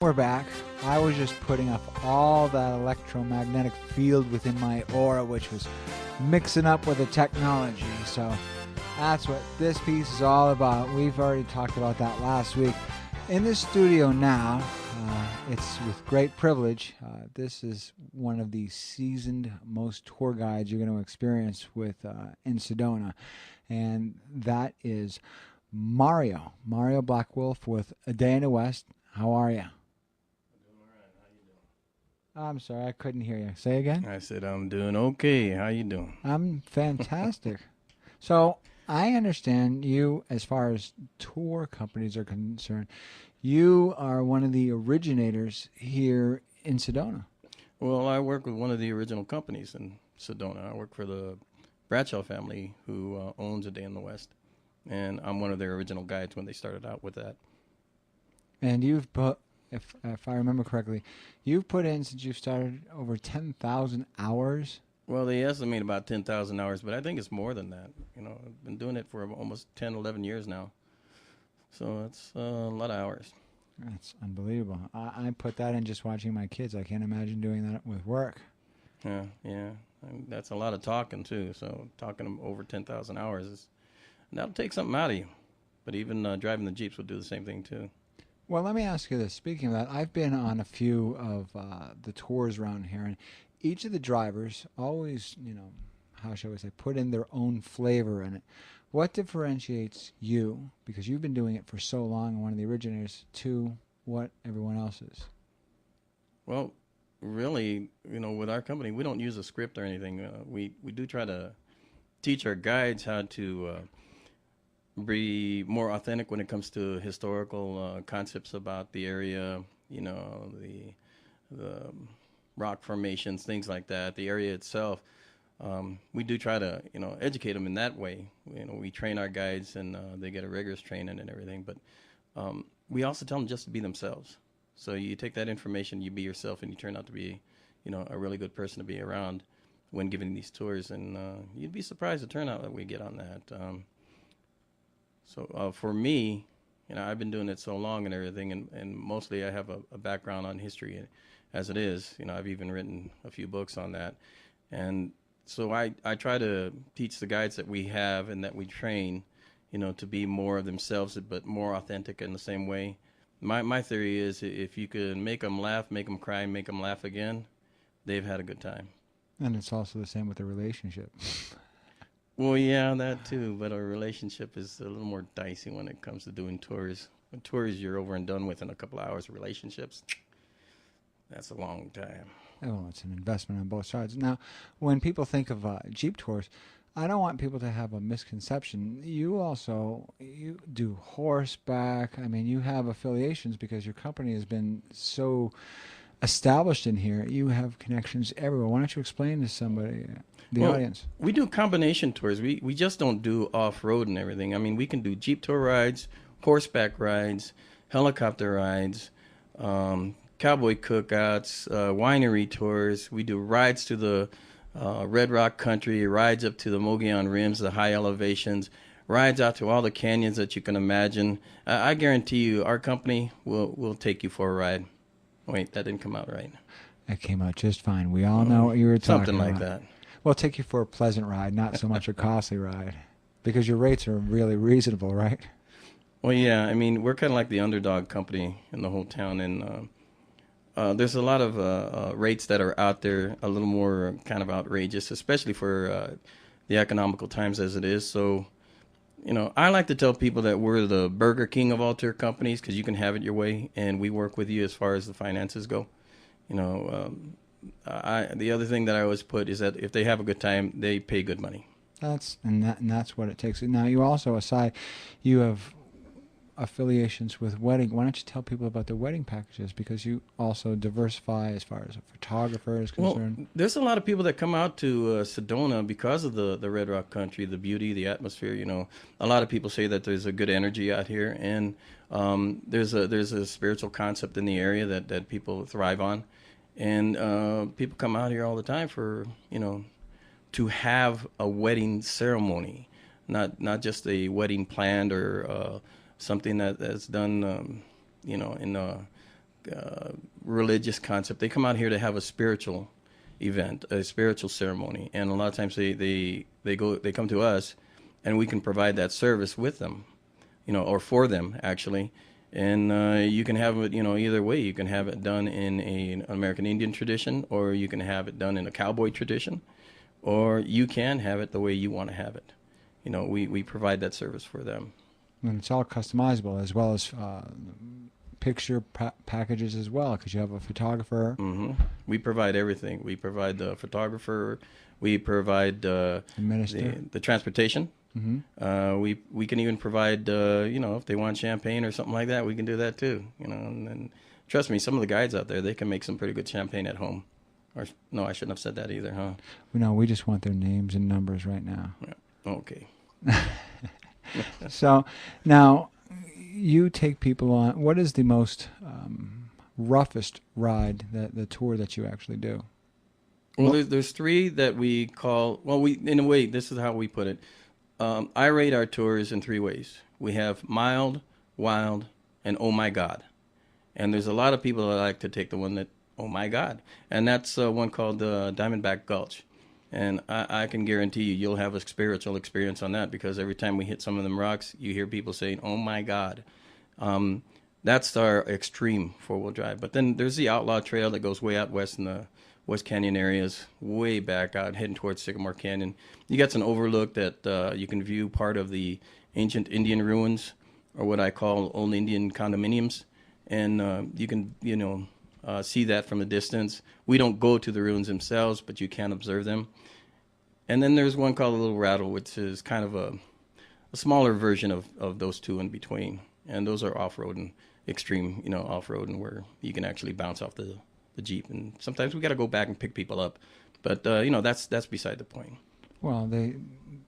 We're back. I was just putting up all that electromagnetic field within my aura, which was mixing up with the technology. So that's what this piece is all about. We've already talked about that last week. In the studio now, it's with great privilege. This is one of the seasoned most tour guides you're going to experience with in Sedona, and that is Mario Blackwolf with A Day in the West. How are you? I'm sorry, I couldn't hear you. Say again? I said, I'm doing okay. How you doing? I'm fantastic. So I understand you, as far as tour companies are concerned, you are one of the originators here in Sedona. Well, I work with one of the original companies in Sedona. I work for the Bradshaw family who owns A Day in the West. And I'm one of their original guides when they started out with that. And you've put, if I remember correctly, you've put in, since you've started, over 10,000 hours. Well, they estimate about 10,000 hours, but I think it's more than that. You know, I've been doing it for almost 10, 11 years now. So it's a lot of hours. That's unbelievable. I put that in just watching my kids. I can't imagine doing that with work. Yeah. And that's a lot of talking, too. So talking over 10,000 hours, that'll take something out of you. But even driving the Jeeps will do the same thing, too. Well, let me ask you this. Speaking of that, I've been on a few of the tours around here, and each of the drivers always, how shall we say, put in their own flavor in it. What differentiates you, because you've been doing it for so long and one of the originators, to what everyone else is? Well, really, with our company, we don't use a script or anything. We do try to teach our guides how to be more authentic when it comes to historical concepts about the area, the rock formations, things like that, the area itself. We do try to, educate them in that way. We train our guides and they get a rigorous training and everything. But we also tell them just to be themselves. So you take that information, you be yourself, and you turn out to be, a really good person to be around when giving these tours. And you'd be surprised the turnout that we get on that. So for me, I've been doing it so long and everything, and mostly I have a background on history as it is. I've even written a few books on that. And so I try to teach the guides that we have and that we train, to be more of themselves, but more authentic in the same way. My theory is if you can make them laugh, make them cry, make them laugh again, they've had a good time. And it's also the same with the relationship. Well, yeah, that too. But a relationship is a little more dicey when it comes to doing tours. When tours, you're over and done with in a couple of hours. Relationships, that's a long time. Oh, it's an investment on both sides. Now, when people think of Jeep tours, I don't want people to have a misconception. You do horseback. I mean, you have affiliations because your company has been so established in here. You have connections everywhere. Why don't you explain to somebody, the audience? We do combination tours. We just don't do off-road and everything. I mean, we can do Jeep tour rides, horseback rides, helicopter rides, cowboy cookouts, winery tours. We do rides to the Red Rock country, rides up to the Mogollon Rims, the high elevations, rides out to all the canyons that you can imagine. I guarantee you our company will take you for a ride. Wait, that didn't come out right. That came out just fine. We all know what you were talking about. Something like that. Well, take you for a pleasant ride, not so much a costly ride, because your rates are really reasonable, right? Well, yeah. I mean, we're kind of like the underdog company in the whole town, and there's a lot of rates that are out there, a little more kind of outrageous, especially for the economical times as it is. So, I like to tell people that we're the Burger King of all tour companies because you can have it your way, and we work with you as far as the finances go. The other thing that I always put is that if they have a good time, they pay good money. That's what it takes. Now, you also, you have affiliations with wedding. Why don't you tell people about the wedding packages, because you also diversify as far as a photographer is concerned? Well, there's a lot of people that come out to Sedona because of the Red Rock country, the beauty, the atmosphere. A lot of people say that there's a good energy out here, and there's a spiritual concept in the area that people thrive on, and people come out here all the time for to have a wedding ceremony, not just a wedding planned or something that's done, in religious concept. They come out here to have a spiritual event, a spiritual ceremony, and a lot of times they come to us, and we can provide that service with them, or for them actually. And you can have it, either way. You can have it done in an American Indian tradition, or you can have it done in a cowboy tradition, or you can have it the way you want to have it. We provide that service for them. And it's all customizable, as well as picture packages as well, because you have a photographer. Mm-hmm. We provide everything. We provide the photographer. We provide the transportation. Mm-hmm. We can even provide, if they want champagne or something like that, we can do that too. And trust me, some of the guides out there, they can make some pretty good champagne at home. Or no, I shouldn't have said that either, huh? No, we just want their names and numbers right now. Yeah. Okay. So now you take people on. What is the most roughest ride, the tour that you actually do? Well, there's three that we call. Well, in a way, this is how we put it. I rate our tours in three ways. We have mild, wild, and oh my God. And there's a lot of people that like to take the one that, oh my God. And that's one called Diamondback Gulch. And I can guarantee you'll have a spiritual experience on that, because every time we hit some of them rocks, you hear people saying, oh my God. That's our extreme four-wheel drive. But then there's the Outlaw Trail that goes way out west in the West Canyon areas, way back out, heading towards Sycamore Canyon. You got an overlook that you can view part of the ancient Indian ruins, or what I call old Indian condominiums. And you can, see that from a distance. We don't go to the ruins themselves, but you can observe them. And then there's one called a Little Rattle, which is kind of a smaller version of those two in between. And those are off-road and extreme, off-road, and where you can actually bounce off the Jeep. And sometimes we got to go back and pick people up. But, that's beside the point. Well,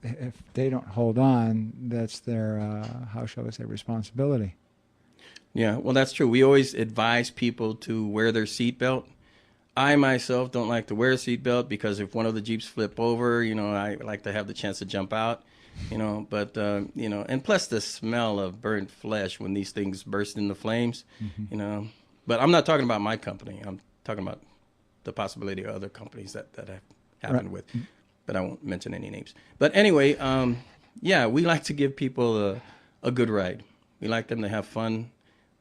if they don't hold on, that's their, how shall I say, responsibility. Yeah, well, that's true. We always advise people to wear their seatbelt. I myself don't like to wear a seatbelt, because if one of the Jeeps flip over, I like to have the chance to jump out, but, and plus the smell of burnt flesh when these things burst into flames, mm-hmm. But I'm not talking about my company. I'm talking about the possibility of other companies that have happened with, but I won't mention any names. But anyway, we like to give people a good ride. We like them to have fun.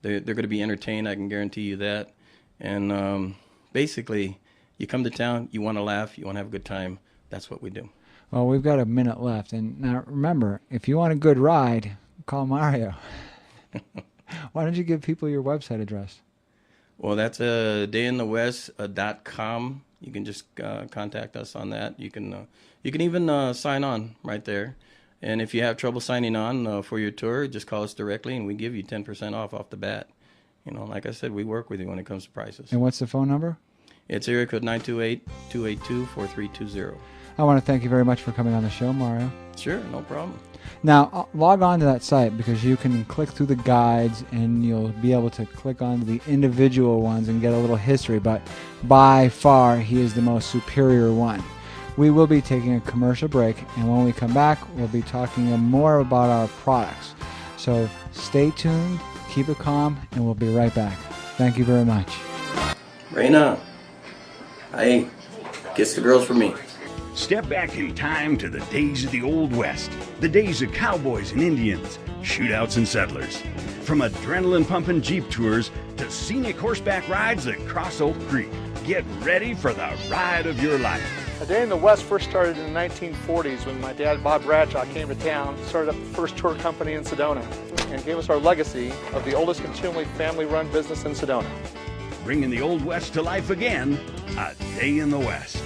They're going to be entertained, I can guarantee you that. And basically, you come to town, you want to laugh, you want to have a good time. That's what we do. Well, we've got a minute left. And now, remember, if you want a good ride, call Mario. Why don't you give people your website address? Well, that's dayinthewest.com. You can just contact us on that. You can even sign on right there. And if you have trouble signing on for your tour, just call us directly, and we give you 10% off the bat. Like I said, we work with you when it comes to prices. And what's the phone number? It's area code 928-282-4320. I want to thank you very much for coming on the show, Mario. Sure, no problem. Now, log on to that site, because you can click through the guides, and you'll be able to click on the individual ones and get a little history. But by far, he is the most superior one. We will be taking a commercial break, and when we come back, we'll be talking more about our products. So stay tuned, keep it calm, and we'll be right back. Thank you very much. Raina, hey, kiss the girls for me. Step back in time to the days of the Old West, the days of cowboys and Indians, shootouts and settlers. From adrenaline-pumping Jeep tours to scenic horseback rides that cross Oak Creek, get ready for the ride of your life. A Day in the West first started in the 1940s when my dad, Bob Bradshaw, came to town, started up the first tour company in Sedona, and gave us our legacy of the oldest continually family-run business in Sedona. Bringing the Old West to life again, A Day in the West.